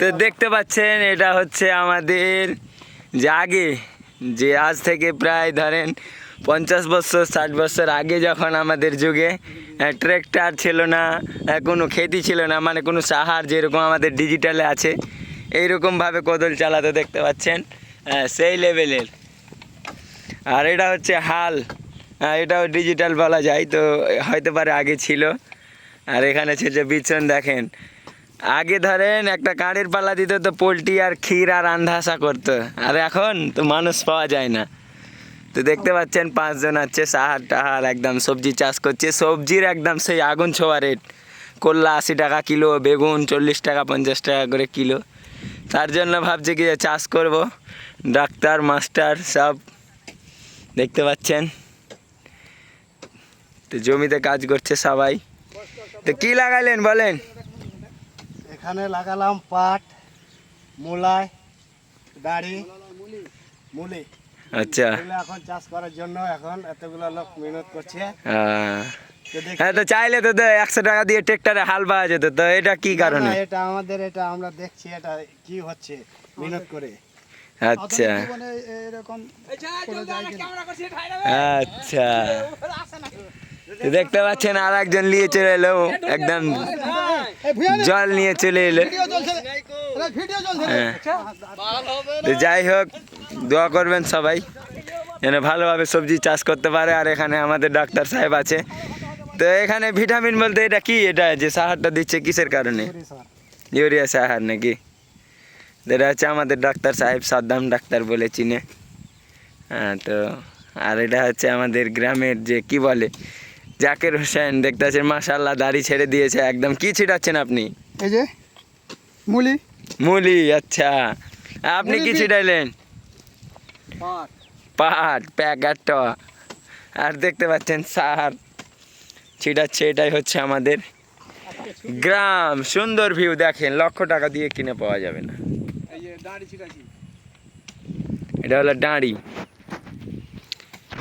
তো দেখতে পাচ্ছেন এটা হচ্ছে আমাদের যে আগে যে আজ থেকে প্রায় ধরেন 50 বছর 60 বছর আগে যখন আমাদের যুগে ট্র্যাক্টর ছিল না, কোনো খেতি ছিল না, মানে কোনো সাহার যেরকম আমাদের ডিজিটালে আছে এইরকমভাবে কোদল চালাতে দেখতে পাচ্ছেন সেই লেভেলের। আর এটা হচ্ছে হাল, এটাও ডিজিটাল বলা যায়, তো হয়তো পারে আগে ছিল। আর এখানে যে বিছন দেখেন, আগে ধরেন একটা কাঁড়ের পাল্লা দিত তো পোলট্রি আর ক্ষীর আর আন্ধাসা করতো, আর এখন তো মানুষ পাওয়া যায় না। তো দেখতে পাচ্ছেন 5 জন আছে, সাহার টাহার একদম সবজি চাষ করছে। সবজির একদম সেই আগুন ছোঁয়া রেট, করলা 80 টাকা কিলো, বেগুন 40 টাকা 50 টাকা করে কিলো। তার জন্য ভাবছি কি চাষ করব। ডাক্তার মাস্টার সব দেখতে পাচ্ছেন, তো জমিতে কাজ করছে সবাই। তো কি লাগাইলেন বলেন? এখানে লাগালাম পাট, মূলাই, দাড়ি, মুলি। আচ্ছা, এখন চাষ করার জন্য এখন এতগুলো লোক মেহনত করছে। হ্যাঁ, তো চাইলে তো 100 টাকা দিয়ে ট্রেক্টরে হাল পাওয়া যেত, তো এটা কি কারণে? এটা আমাদের, এটা আমরা দেখছি এটা কি হচ্ছে মেহনত করে। আচ্ছা আচ্ছা, দেখতে পাচ্ছেন আর একজন নিয়ে চলে এলো, একদম জল নিয়ে চলে এলো। যাই হোক, দোয়া করবেন সবাই যেন ভালোভাবে সবজি চাষ করতে পারে। আর এখানে আমাদের ডাক্তার সাহেব আছে। তো এখানে ভিটামিন বলতে এটা কি, এটা যে সাহারটা দিচ্ছে কিসের কারণে? ইউরিয়া সাহার নাকি? এটা হচ্ছে আমাদের ডাক্তার সাহেব, সাদ্দাম ডাক্তার বলে চিনে। হ্যাঁ, তো আর এটা হচ্ছে আমাদের গ্রামের যে কি বলে জাকির হোসেন, দেখতে পাচ্ছেন মাশাআল্লাহ দাড়ি ছেড়ে দিয়েছে একদম। কি ছিটাচ্ছেন আপনি? এই যে মুলি। মুলি, আচ্ছা। আপনি কি ছিটাইলেন? পাট প্যাকেট। আর দেখতে পাচ্ছেন সার ছিটাচ্ছে। এটাই হচ্ছে আমাদের গ্রাম। সুন্দর ভিউ দেখেন, লক্ষ টাকা দিয়ে কিনে পাওয়া যাবে না। এটা হলো ডাঁড়ি।